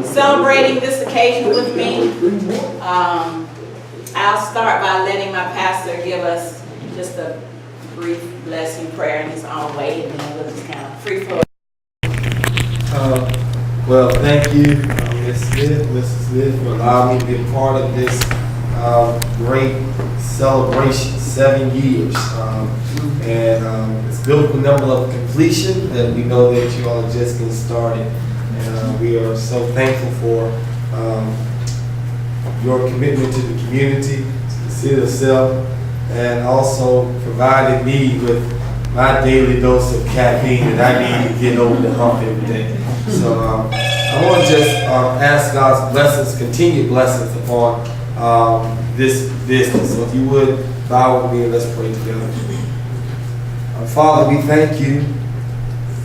celebrating this occasion with me. I'll start by letting my pastor give us just a brief blessing prayer in his own way, and then we'll just kind of free flow. Well, thank you, Mrs. Smith, for allowing me to be a part of this great celebration, 7 years. It's built with a number of completion that we know that you all are just getting started. And we are so thankful for your commitment to the community, to the city of Selma, and also providing me with my daily dose of caffeine that I need to get over the hump every day. So I want to just ask God's blessings, continued blessings upon this business. So if you would bow with me and let's pray together. Father, we thank you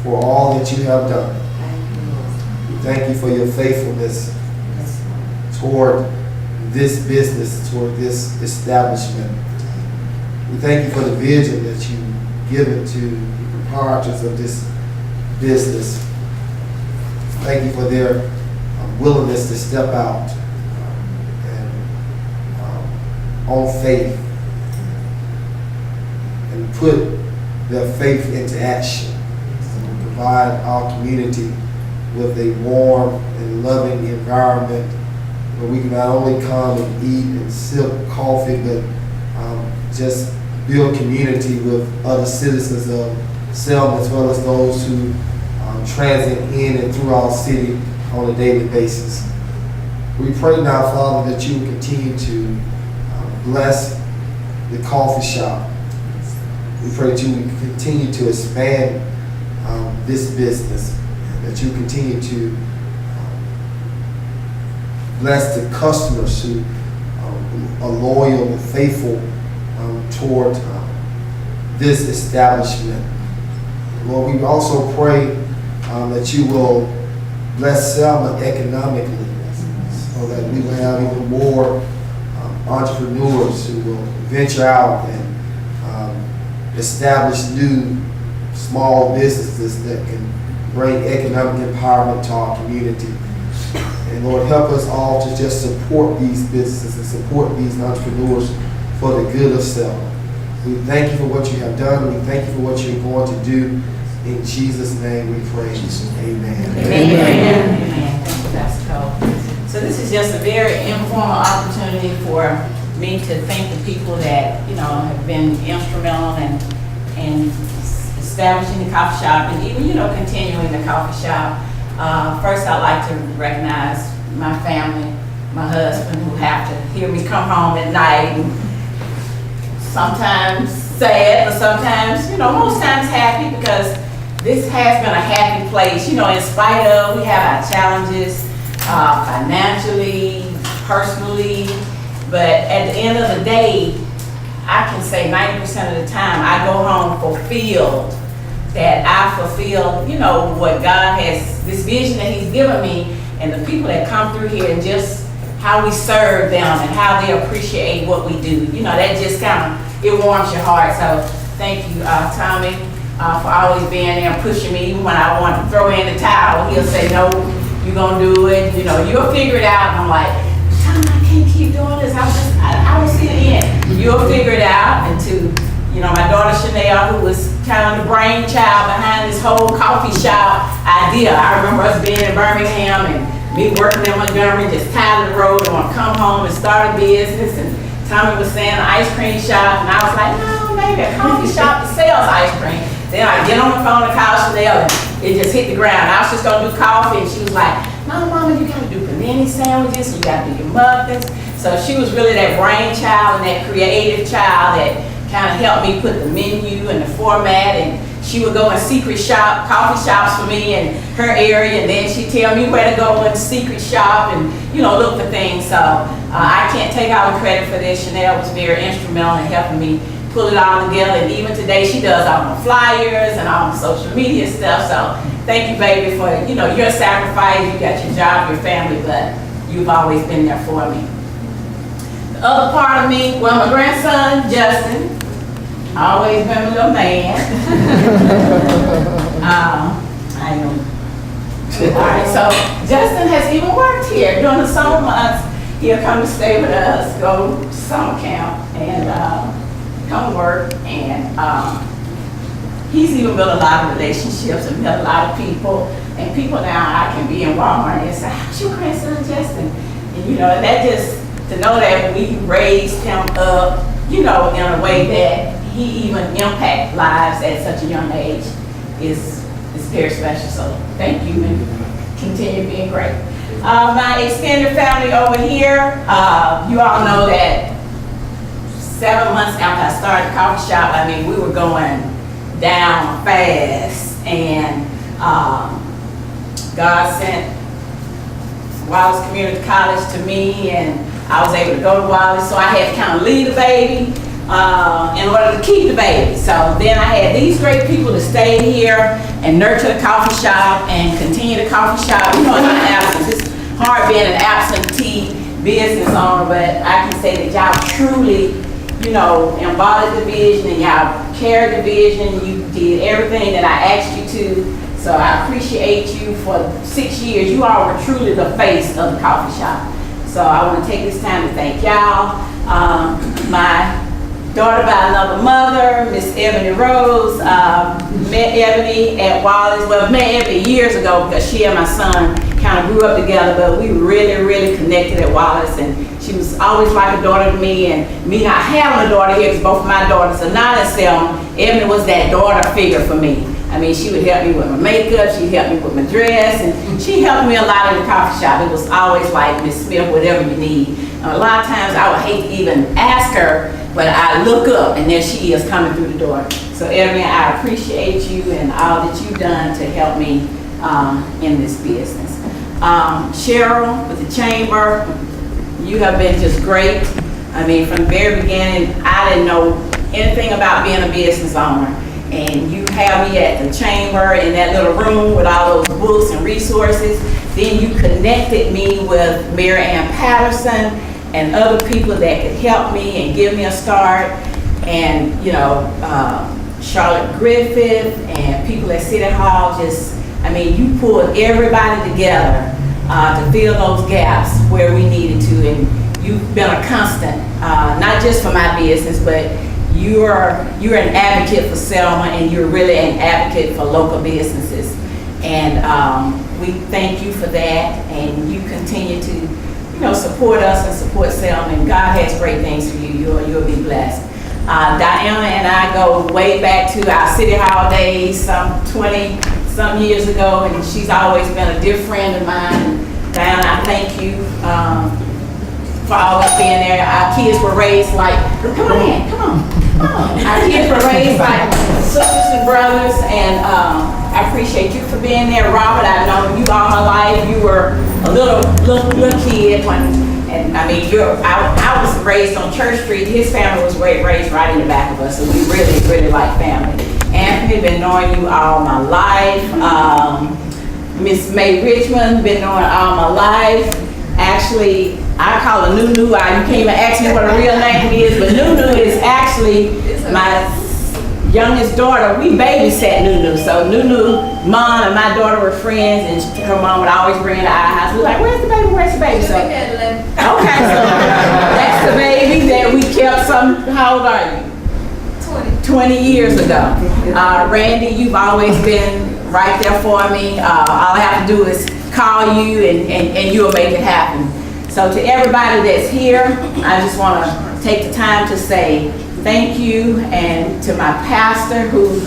for all that you have done. We thank you for your faithfulness toward this business, toward this establishment. We thank you for the vision that you've given to the proprietors of this business. Thank you for their willingness to step out on faith and put their faith into action and provide our community with a warm and loving environment where we can not only come and eat and sip coffee, but just build community with other citizens of Selma, as well as those who transit in and through our city on a daily basis. We pray now, Father, that you will continue to bless the coffee shop. We pray that you will continue to expand this business, that you continue to bless the customers who are loyal and faithful toward this establishment. Lord, we also pray that you will bless Selma economically, so that we will have even more entrepreneurs who will venture out and establish new small businesses that can bring economic empowerment to our community. And Lord, help us all to just support these businesses and support these entrepreneurs for the good of Selma. We thank you for what you have done, and we thank you for what you're going to do. In Jesus' name we pray. Amen. Amen. Amen. Thank you, Pastor Cole. So this is just a very informal opportunity for me to thank the people that, have been instrumental in establishing the coffee shop and even, continuing the coffee shop. First, I'd like to recognize my family, my husband, who have to hear me come home at night, and sometimes sad, but sometimes, most times happy, because this has been a happy place, in spite of, we have our challenges financially, personally, but at the end of the day, I can say 90% of the time I go home fulfilled, that I fulfill, what God has, this vision that he's given me, and the people that come through here, and just how we serve them and how they appreciate what we do. That just it warms your heart. So thank you, Tommy, for always being there and pushing me. Even when I want to throw in the towel, he'll say, no, you're going to do it. You'll figure it out. And I'm like, Tommy, I can't keep doing this. I don't see the end. You'll figure it out. And to, my daughter Chanel, who was kind of the brainchild behind this whole coffee shop idea. I remember us being in Birmingham and me working in Montgomery, just tired of the road, and want to come home and start a business. And Tommy was saying an ice cream shop, and I was like, no, maybe a coffee shop that sells ice cream. Then I get on the phone to call Chanel, and it just hit the ground. I was just going to do coffee, and she was like, no, Mama, you got to do panini sandwiches, you got to do your muffins. So she was really that brainchild and that creative child that kind of helped me put the menu and the format, and she would go and secret shop, coffee shops for me in her area, and then she'd tell me where to go and secret shop and, look for things. So I can't take all the credit for this. Chanel was very instrumental in helping me pull it all together, and even today she does all my flyers and all my social media stuff. So thank you, baby, for, your sacrifice. You got your job, your family, but you've always been there for me. The other part of me, well, my grandson, Justin, always been a little man. I am All right, so Justin has even worked here during the summer months. He'll come to stay with us, go to summer camp, and come work. And he's even built a lot of relationships and met a lot of people. And people now, I can be in Walmart and say, "How's your grandson Justin?" And you know, and that just to know that we raised him up, you know, in a way that he even impacted lives at such a young age is very special. So thank you and continue being great. My extended family over here, you all know that 7 months after I started the coffee shop, I mean, we were going down fast, and God sent Wallace Community College to me, and I was able to go to Wallace, so I had to kind of leave the baby in order to keep the baby. So then I had these great people to stay here and nurture the coffee shop and continue the coffee shop. You know, in my absence, it's hard being an absentee business owner, but I can say that y'all truly, you know, embodied the vision and y'all carried the vision. You did everything that I asked you to. So I appreciate you for 6 years. You all were truly the face of the coffee shop. So I want to take this time to thank y'all. My daughter by another mother, Miss Ebony Rose, met Ebony at Wallace. Well, met Ebony years ago because she and my son kind of grew up together, but we really connected at Wallace, and she was always like a daughter to me, and me not having a daughter here because both of my daughters are not in Selma, Ebony was that daughter figure for me. I mean, she would help me with my makeup, she'd help me with my dress, and she helped me a lot in the coffee shop. It was always like, Miss Smith, whatever you need. And a lot of times I would hate to even ask her, but I look up and there she is coming through the door. So Ebony, I appreciate you and all that you've done to help me in this business. Cheryl with the chamber, you have been just great. I mean, from the very beginning, I didn't know anything about being a business owner. And you have me at the chamber in that little room with all those books and resources. Then you connected me with Mary Ann Patterson and other people that could help me and give me a start. And, you know, Charlotte Griffith and people at City Hall just, I mean, you pulled everybody together to fill those gaps where we needed to. And you've been a constant, not just for my business, but you're an advocate for Selma, and you're really an advocate for local businesses. And we thank you for that, and you continue to, you know, support us and support Selma, and God has great things for you. You'll be blessed. Diana and I go way back to our City Hall days, some 20-some years ago, and she's always been a dear friend of mine. Diana, I thank you for always being there. Our kids were raised like, come on. Our kids were raised like sisters and brothers, and I appreciate you for being there. Robert, I've known you all my life. You were a little kid when, and I mean, I was raised on Church Street. His family was raised right in the back of us, so we really like family. Anthony, been knowing you all my life. Miss May Richmond, been knowing all my life. Actually, I call her Nunu. You can't even ask me what her real name is, but Nunu is actually my youngest daughter. We babysat Nunu. So Nunu, mom and my daughter were friends, and her mom would always bring her to our house. We were like, where's the baby? So, okay, so that's the baby that we kept how old are you? 20 years ago. Randy, you've always been right there for me. All I have to do is call you and you'll make it happen. So to everybody that's here, I just want to take the time to say thank you, and to my pastor who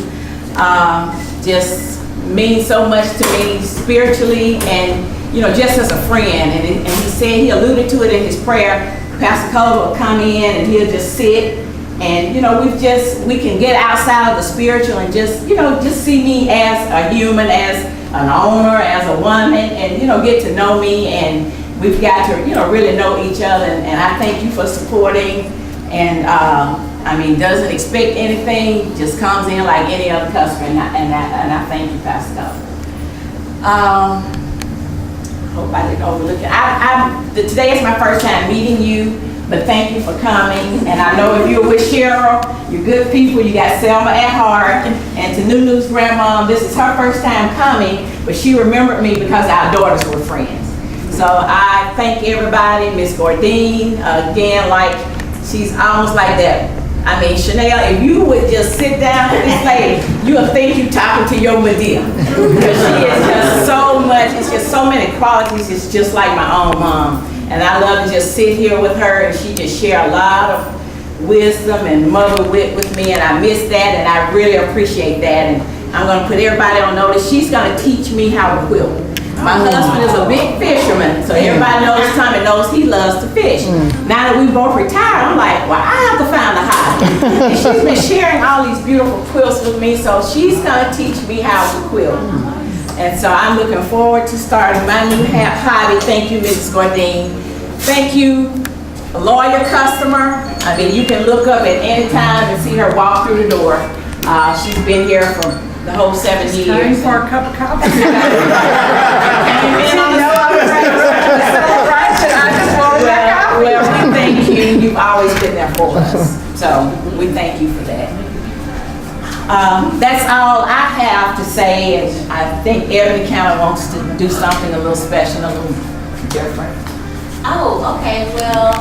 just means so much to me spiritually and, you know, just as a friend. And he said, he alluded to it in his prayer, Pastor Culver will come in and he'll just sit. And, you know, we can get outside of the spiritual and just, you know, just see me as a human, as an owner, as a woman, and, you know, get to know me. And we've got to, you know, really know each other. And I thank you for supporting. And, I mean, doesn't expect anything, just comes in like any other customer. And I thank you, Pastor Culver. Hope I didn't overlook it. Today is my first time meeting you. But thank you for coming, and I know if you're with Cheryl, you're good people, you got Selma at heart, and to Nunu's grandmom, this is her first time coming, but she remembered me because our daughters were friends. So I thank everybody, Miss Gordine, again, like, she's almost like that. I mean, Chanel, if you would just sit down with this lady, you would think you're talking to your Medea. Because she is just so much, it's just so many qualities, it's just like my own mom. And I love to just sit here with her, and she just share a lot of wisdom and mother wit with me, and I miss that, and I really appreciate that. And I'm gonna put everybody on notice, she's gonna teach me how to quilt. My husband is a big fisherman, so everybody knows Tommy knows he loves to fish. Now that we both retired, I'm like, well, I have to find a hobby. And she's been sharing all these beautiful quilts with me, so she's gonna teach me how to quilt. And so I'm looking forward to starting my new hobby. Thank you, Mrs. Gordine. Thank you, a loyal customer. I mean, you can look up at any time and see her walk through the door. She's been here for the whole 7 years. Time for a cup of coffee. Came in on the celebration. I just wanted that coffee. Well, we thank you. You've always been there for us. So we thank you for that. That's all I have to say, and I think Ebony kind of wants to do something a little special, a little different. Oh, okay, well,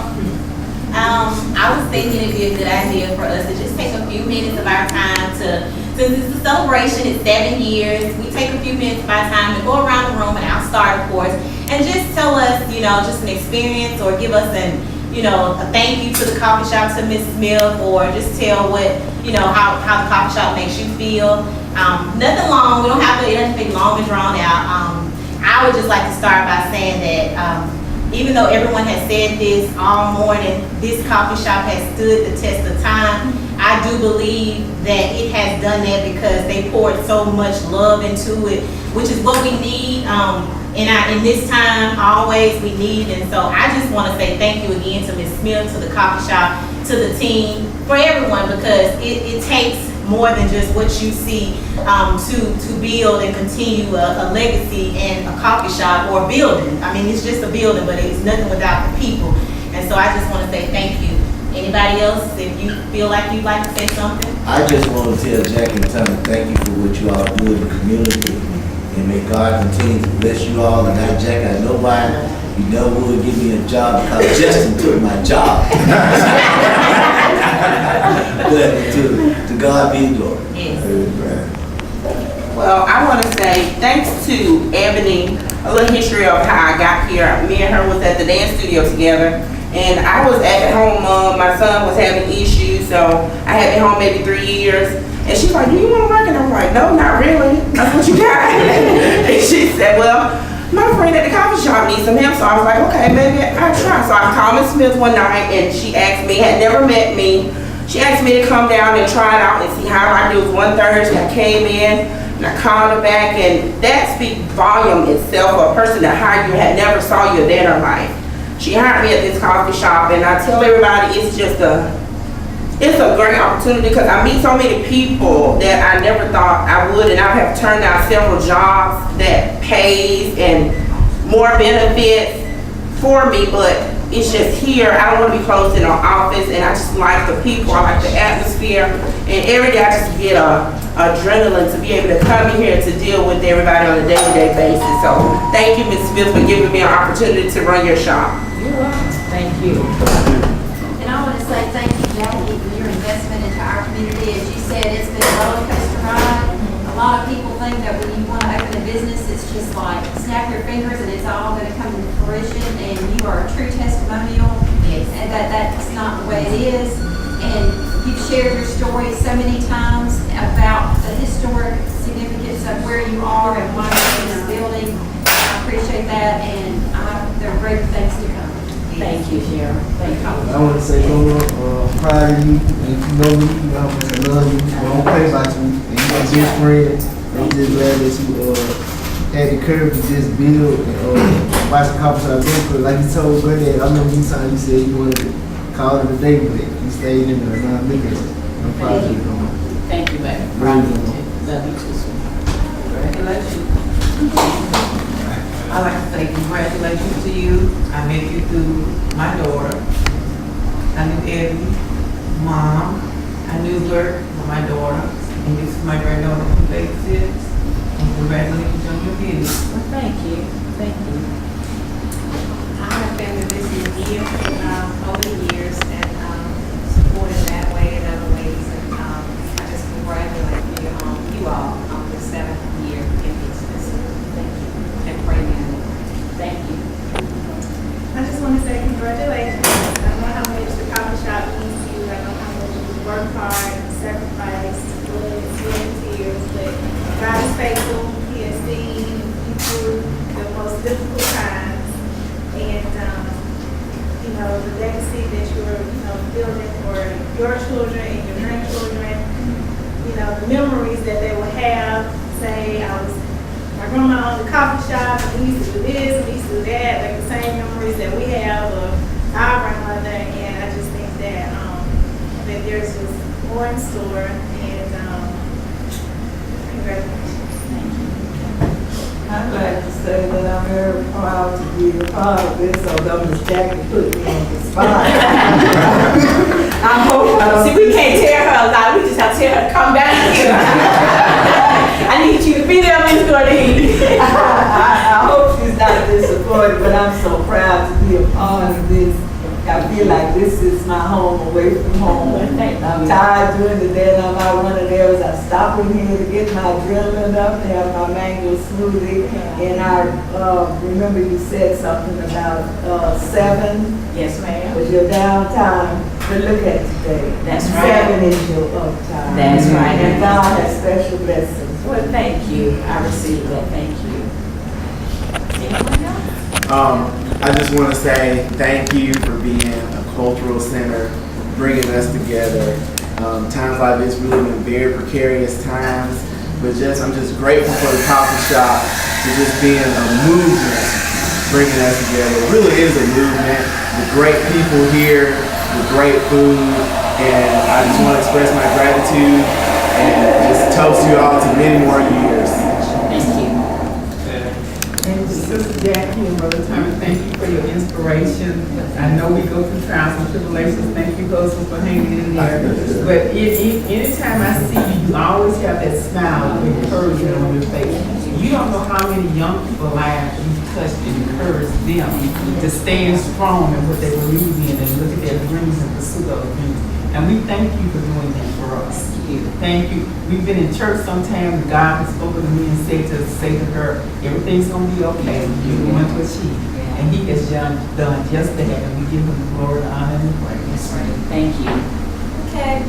I was thinking it'd be a good idea for us to just take a few minutes of our time to, since it's a celebration, it's 7 years, we take a few minutes of our time to go around the room, and I'll start, of course, and just tell us, you know, just an experience, or give us an, you know, a thank you to the coffee shop, to Miss Smith, or just tell what, you know, how the coffee shop makes you feel. Nothing long, we don't have to, it doesn't be long and drawn out. I would just like to start by saying that even though everyone has said this all morning, this coffee shop has stood the test of time. I do believe that it has done that because they poured so much love into it, which is what we need. In this time, always we need. And so I just want to say thank you again to Ms. Smith, to the coffee shop, to the team, for everyone, because it takes more than just what you see to build and continue a legacy in a coffee shop or a building. I mean, it's just a building, but it's nothing without the people. And so I just want to say thank you. Anybody else, if you feel like you'd like to say something? I just want to tell Jack and Tommy thank you for what you all do in the community, and may God continue to bless you all. And now, Jack, I know why you never would give me a job, because Justin took my job. But to God be the glory. Yes. Well, I want to say thanks to Ebony, a little history of how I got here. Me and her was at the dance studio together, and I was at home. My son was having issues, so I had been home maybe 3 years. And she's like, do you want to work? And I'm like, no, not really. That's what you got. And she said, well, my friend at the coffee shop needs some help. So I was like, okay, maybe I'll try. So I called Miss Smith one night, and she asked me, had never met me. She asked me to come down and try it out and see how I do. It was one Thursday. I came in and I called her back, and that speaks volume itself for a person that hired you, had never saw you a day in her life. She hired me at this coffee shop, and I tell everybody it's a great opportunity because I meet so many people that I never thought I would, and I have turned down several jobs that pays and more benefits for me, but it's just here. I don't want to be close in an office, and I just like the people. I like the atmosphere, and every day I just get adrenaline to be able to come in here to deal with everybody on a day-to-day basis. So thank you, Ms. Smith, for giving me an opportunity to run your shop. You're welcome. Thank you. And I want to say thank you, Jackie, for your investment into our community. As you said, it's been a roller coaster ride. A lot of people think that when you want to open a business, it's just like snap your fingers and it's all going to come into fruition. And you are a true testimonial. Yes. And that's not the way it is. And you've shared your story so many times about the historic significance of where you are and why you're in this building. I appreciate that, and there are great things to come. Thank you, Cheryl. Thank you. I want to say, Lord, I'm proud of you. And if you know me, you know how much I love you. I don't play about you. And you're my good friend. I'm just glad that you had the courage to just build and watch the coffee shop go. Because like you told Granddad, I remember you time you said you wanted to call it a day, but you stayed in there. And I'm looking at it. I'm proud of you. Thank you, baby. Proud of you too. Love you too, sweetheart. Congratulations. I'd like to say congratulations to you. I met you through my daughter. I knew Eddie, Mom, I knew Bert, my daughter, and this is my granddaughter from Bakersfield. And congratulations on your business. Well, thank you. Thank you. I have been in business here over the years and supported that way and other ways. And I just congratulate you all on the 7th year in business. Thank you. And pray in. Thank you. I just want to say congratulations. I know how much the coffee shop means to you. I know how much you work hard, sacrifice, blood, sweat, and tears. But God is faithful. He has seen you through the most difficult times. And, the legacy that you're, building for your children and your grandchildren, the memories that they will have. Say, my grandma owned the coffee shop, and we used to do this, we used to do that, like the same memories that we have of our grandmother. And I just think that that there's just more in store. And congratulations. I'd like to say that I'm very proud to be a part of this, although Ms. Jackie put me on the spot. I hope, See, we can't tell her a lot. We just have to tell her to come down. I need you to be there, Miss Gordine. I hope she's not disappointed, but I'm so proud to be a part of this. I feel like this is my home away from home. I'm tired during the day and I'm out running errands. I stop in here to get my adrenaline up and have my mango smoothie. And I remember you said something about 7 Yes, ma'am. was your downtime. But look at today. That's right. 7 is your uptime. That's right. And God has special blessings. Well, thank you. I received that. Thank you. Anyone else? I just want to say thank you for being a cultural center, bringing us together. Times like this really been very precarious times, but I'm just grateful for the coffee shop for just being a movement, bringing us together. It really is a movement with great people here, with great food, and I just want to express my gratitude and just toast you all to many more years. Thank you. And Sister Jackie and Brother Tommy, thank you for your inspiration. I know we go through trials and tribulations. Thank you, husband, for hanging in there. But anytime I see you, you always have that smile of encouragement on your face. You don't know how many young people's lives you've touched and encouraged them to stand strong in what they believe in and look at their dreams and pursue those dreams. And we thank you for doing that for us. Thank you. We've been in church sometimes, and God has spoken to me and said to her, everything's going to be okay. You're going to achieve. And He has done just that, and we give Him the glory, the honor, and the praise. Thank you. Okay,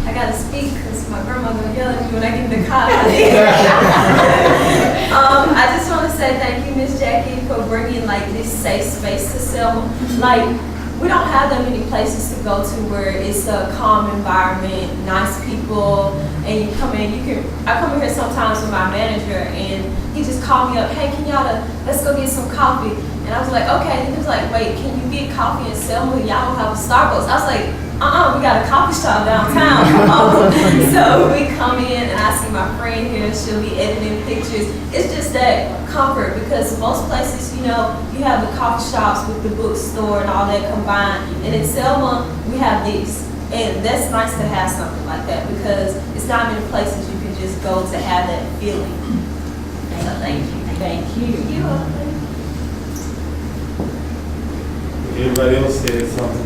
I gotta speak because my grandma gonna yell at me when I get in the car. I just want to say thank you, Miss Jackie, for bringing like this safe space to Selma. Like, we don't have that many places to go to where it's a calm environment, nice people, and you come in. I come in here sometimes with my manager, and he just called me up. Hey, let's go get some coffee. And I was like, okay. And he was like, wait, can you get coffee in Selma? Y'all don't have a Starbucks. I was like, we got a coffee shop downtown. So we come in and I see my friend here, she'll be editing pictures. It's just that comfort because most places, you have the coffee shops with the bookstore and all that combined. And in Selma, we have this. And that's nice to have something like that because it's not many places you can just go to have that feeling. So thank you. Thank you. You're welcome. Everybody else said something.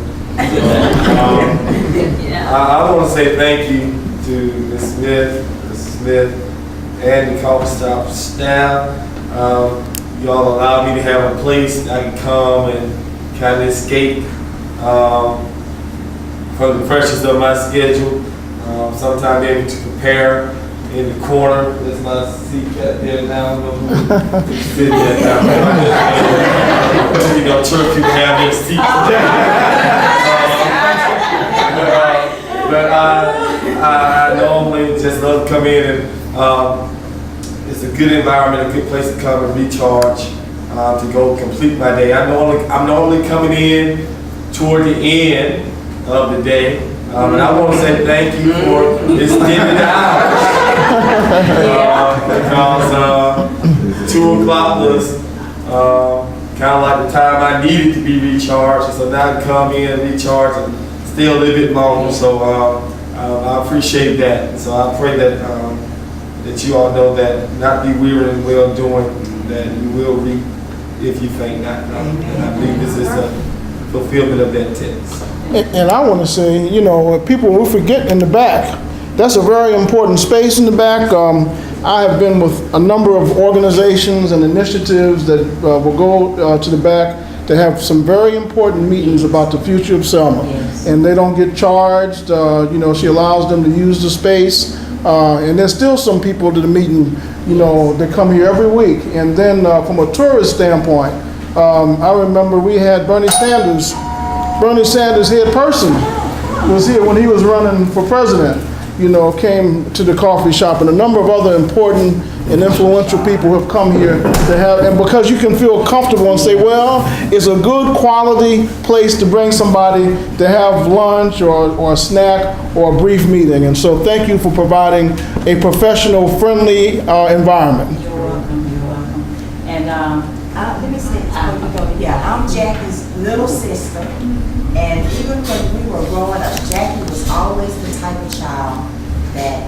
Yeah. I want to say thank you to Ms. Smith, and the coffee shop staff. Y'all allowed me to have a place I can come and kind of escape from the pressures of my schedule. Sometimes able to prepare in the corner. That's my seat right there now. Sitting there now. Church people have their seats. But I normally just love to come in and it's a good environment, a good place to come and recharge, to go complete my day. I'm normally coming in toward the end of the day, and I want to say thank you for extending the hours because 2 o'clock was kind of like the time I needed to be recharged. And so now I can come in, recharge, and stay a little bit longer. So I appreciate that. So I pray that that you all know that not be weary in well doing, that you will reap if you faint not. And I believe this is a fulfillment of that text. And I want to say, you know, people will forget in the back, that's a very important space in the back. I have been with a number of organizations and initiatives that will go to the back to have some very important meetings about the future of Selma. Yes. And they don't get charged. You know, she allows them to use the space. And there's still some people to the meeting, you know, that come here every week. And then from a tourist standpoint, I remember we had Bernie Sanders' head person was here when he was running for president, you know, came to the coffee shop, and a number of other important and influential people have come here to have, and because you can feel comfortable and say, well, it's a good quality place to bring somebody to have lunch or a snack or a brief meeting. And so thank you for providing a professional, friendly environment. You're welcome, you're welcome. And let me say this before you go. Yeah, I'm Jackie's little sister, and even when we were growing up, Jackie was always the type of child that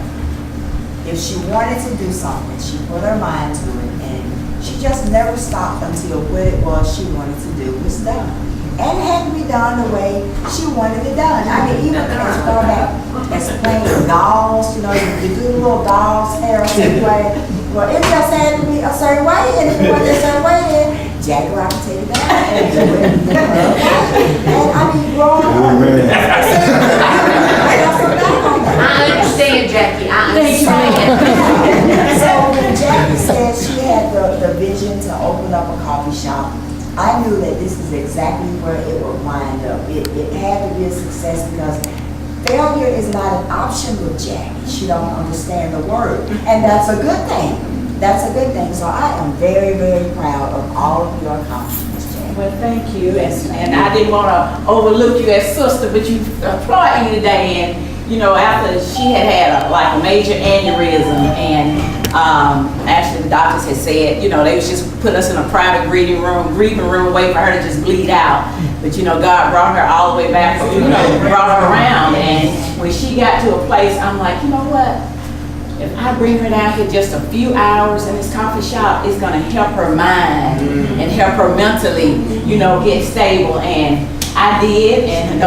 if she wanted to do something, she put her mind to it, and she just never stopped until what it was she wanted to do was done. And it had to be done the way she wanted it done. I mean, even as far back as playing dolls, you know, you do little dolls, hair a certain way. Well, it just had to be a certain way, and if it wasn't a certain way, then Jackie will have to take it down and do it. And I mean, growing up. I understand, Jackie, I understand. So when Jackie said she had the vision to open up a coffee shop, I knew that this is exactly where it would wind up. It had to be a success because failure is not an option with Jackie. She don't understand the word. And that's a good thing. That's a good thing. So I am very, very proud of all of your accomplishments, Jackie. well, thank you. And I didn't want to overlook you as sister, but you applaud you today. And you know, after she had a major aneurysm, and actually the doctors had said, you know, they was just put us in a private grieving room, waiting for her to just bleed out. But you know, God brought her all the way back, you know, brought her around. And when she got to a place, I'm like, you know what? If I bring her down here just a few hours in this coffee shop, it's gonna help her mind and help her mentally, you know, get stable. And I did, and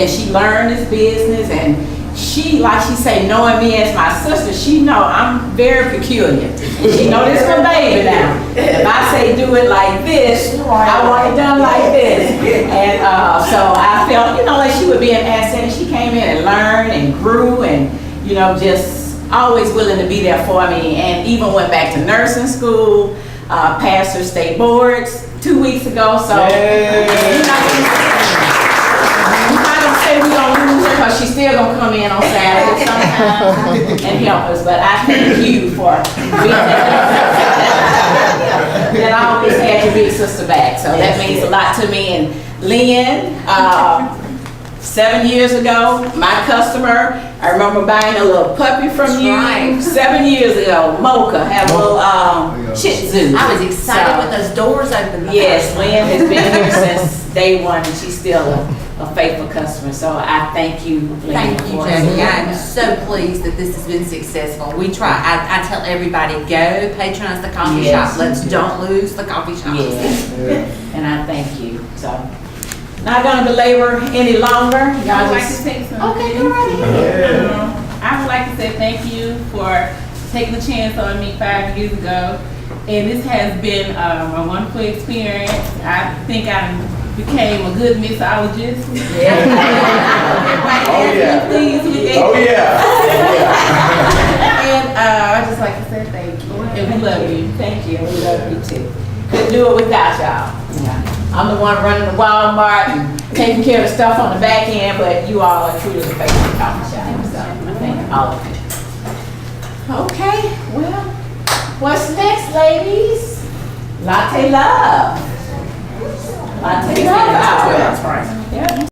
she learned this business, and she, like she say, knowing me as my sister, she know I'm very peculiar. And she know this my baby now. If I say do it like this, I want it done like this. And so I felt, you know, like she would be an asset, and she came in and learned and grew, and you know, just always willing to be there for me. And even went back to nursing school, passed her state boards 2 weeks ago. So we're gonna lose her because she's still gonna come in on Saturday sometimes and help us. But I thank you for being there. That I always had your big sister back, so that means a lot to me. And Lynn, 7 years ago, my customer, I remember buying a little puppy from you. Right. 7 years ago, Mocha had a little Shih Tzu. I was excited when those doors opened. Yes, Lynn has been here since day one, and she's still a faithful customer. So I thank you, Lynn. Thank you, Jackie. I'm so pleased that this has been successful. We try, I tell everybody, go patronize the coffee Yes. shop. Let's don't lose the coffee shop. Yes, and I thank you. So, not gonna belabor any longer. I would like to say something. Okay, go right ahead. I would like to say thank you for taking a chance on me 5 years ago. And this has been a wonderful experience. I think I became a good mixologist. Please with that. Oh yeah. And I just like to say thank you. And we love you. Thank you. We love you too. Couldn't do it without y'all. Yeah. I'm the one running the Walmart and taking care of the stuff on the back end, but you all are truly the face of the coffee shop. So I thank all of you. Okay, well, what's next, ladies? Latte love. Latte love. That's right. Yeah.